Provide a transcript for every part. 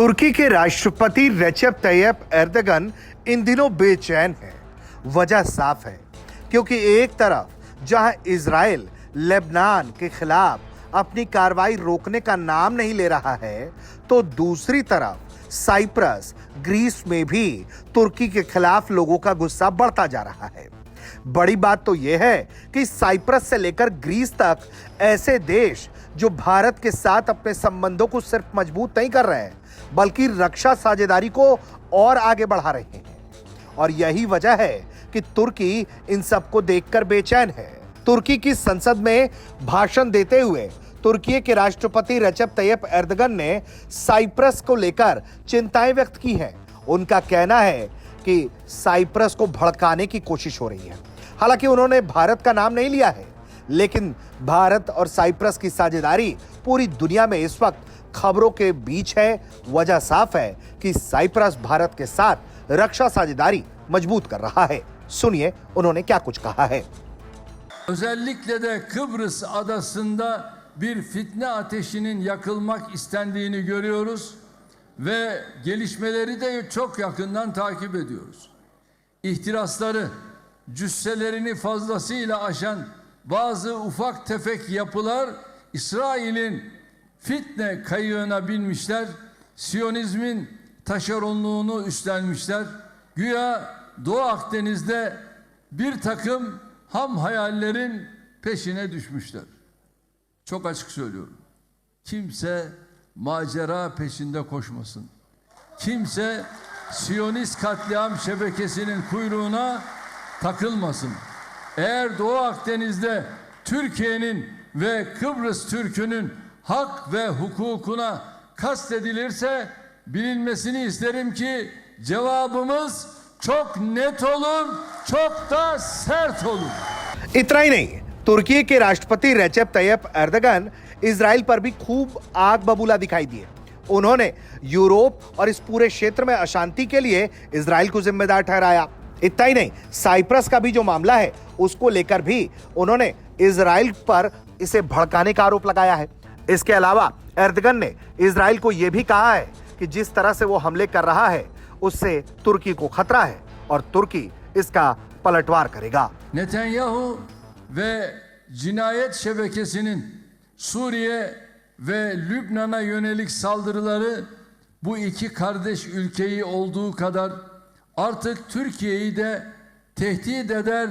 तुर्की के राष्ट्रपति Recep Tayyip Erdogan इन दिनों बेचैन हैं। वजह साफ है, क्योंकि एक तरफ जहां इजराइल लेबनान के खिलाफ अपनी कार्रवाई रोकने का नाम नहीं ले रहा है, तो दूसरी तरफ साइप्रस ग्रीस में भी तुर्की के खिलाफ लोगों का गुस्सा बढ़ता जा रहा है। बड़ी बात तो यह है कि साइप्रस से लेकर ग्रीस तक ऐसे देश जो भारत के साथ अपने संबंधों को सिर्फ मजबूत नहीं कर रहे हैं, बल्कि रक्षा साझेदारी को और आगे बढ़ा रहे हैं। और यही वजह है कि तुर्की इन सबको देखकर बेचैन है। तुर्की की संसद में भाषण देते हुए तुर्की के राष्ट्रपति रेचेप तैयप एर्दोगन ने साइप्रस को लेकर चिंताएं व्यक्त की हैं। उनका कहना है कि साइप्रस को भड़काने की कोशिश हो रही है। हालांकि उन्होंने भारत का नाम नहीं लिया है, लेकिन भारत और साइप्रस की साझेदारी पूरी दुनिया में इस वक्त खबरों के बीच है। वजह साफ है कि साइप्रस भारत के साथ रक्षा साझेदारी मजबूत कर रहा है। सुनिए उन्होंने क्या कुछ कहा है। Özellikle de Kıbrıs adasında bir fitne ateşinin yakılmak istendiğini görüyoruz ve gelişmeleri de çok yakından takip ediyoruz. İhtirasları, cüsselerini fazlasıyla aşan bazı ufak tefek yapılar İsrail'in fitne kayığına binmişler, Siyonizmin taşeronluğunu üstlenmişler. Güya Doğu Akdeniz'de bir takım ham hayallerin peşine düşmüşler. Çok açık söylüyorum. Kimse macera peşinde koşmasın. Kimse Siyonist katliam şebekesinin kuyruğuna takılmasın. Eğer Doğu Akdeniz'de Türkiye'nin ve Kıbrıs Türk'ünün hak ve hukukuna kastedilirse bilinmesini isterim ki cevabımız çok net olur, çok da sert olur. इतना ही नहीं, तुर्की के राष्ट्रपति Recep Tayyip Erdogan Israel पर भी खूब आग बबूला दिखाई दिए। उन्होंने यूरोप और इस पूरे क्षेत्र में अशांति के लिए इजराइल को जिम्मेदार ठहराया। इतना ही नहीं, साइप्रस का भी जो मामला है उसको लेकर भी उन्होंने इजराइल पर इसे भड़काने का आरोप लगाया है। इसके अलावा एर्दोगन ने इजराइल को यह भी कहा है कि जिस तरह से वो हमले कर रहा है उससे तुर्की को खतरा है और तुर्की इसका पलटवार करेगा। Netanyahu ve cinayet şebekesinin Suriye ve Lübnan'a yönelik saldırıları bu iki kardeş ülkeyi olduğu kadar artık Türkiye'yi de tehdit eder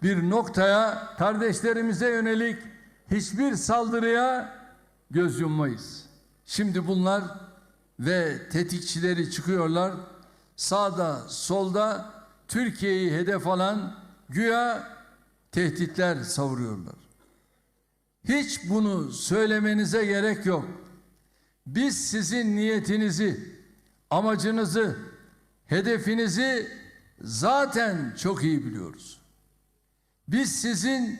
bir noktaya, kardeşlerimize yönelik hiçbir saldırıya göz yummayız. Şimdi bunlar ve tetikçileri çıkıyorlar. Sağda, solda Türkiye'yi hedef alan güya tehditler savuruyorlar. Hiç bunu söylemenize gerek yok. Biz sizin niyetinizi, amacınızı, hedefinizi zaten çok iyi biliyoruz. Biz sizin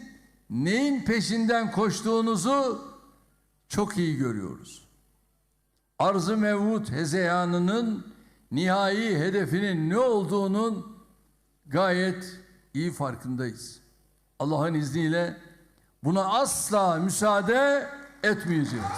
neyin peşinden koştuğunuzu çok iyi görüyoruz. Arz-ı mevut hezeyanının nihai hedefinin ne olduğunun gayet iyi farkındayız. Allah'ın izniyle buna asla müsaade etmeyeceğiz.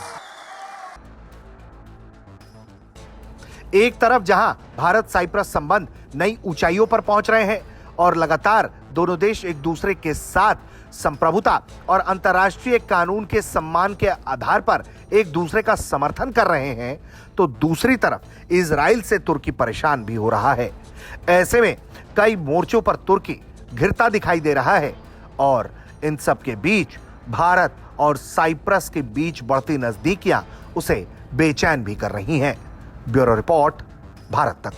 एक तरफ जहां Bharat Cyprus संबंध नई ऊंचाइयों पर पहुंच रहे हैं और लगातार दोनों देश एक दूसरे के साथ संप्रभुता और अंतर्राष्ट्रीय कानून के सम्मान के आधार पर एक दूसरे का समर्थन कर रहे हैं, तो दूसरी तरफ इजराइल से तुर्की परेशान भी हो रहा है। ऐसे में कई मोर्चों पर तुर्की घिरता दिखाई दे रहा है और इन सब के बीच भारत और साइप्रस के बीच बढ़ती नजदीकियां उसे बेचैन भी कर रही हैं। ब्यूरो रिपोर्ट, भारत तक।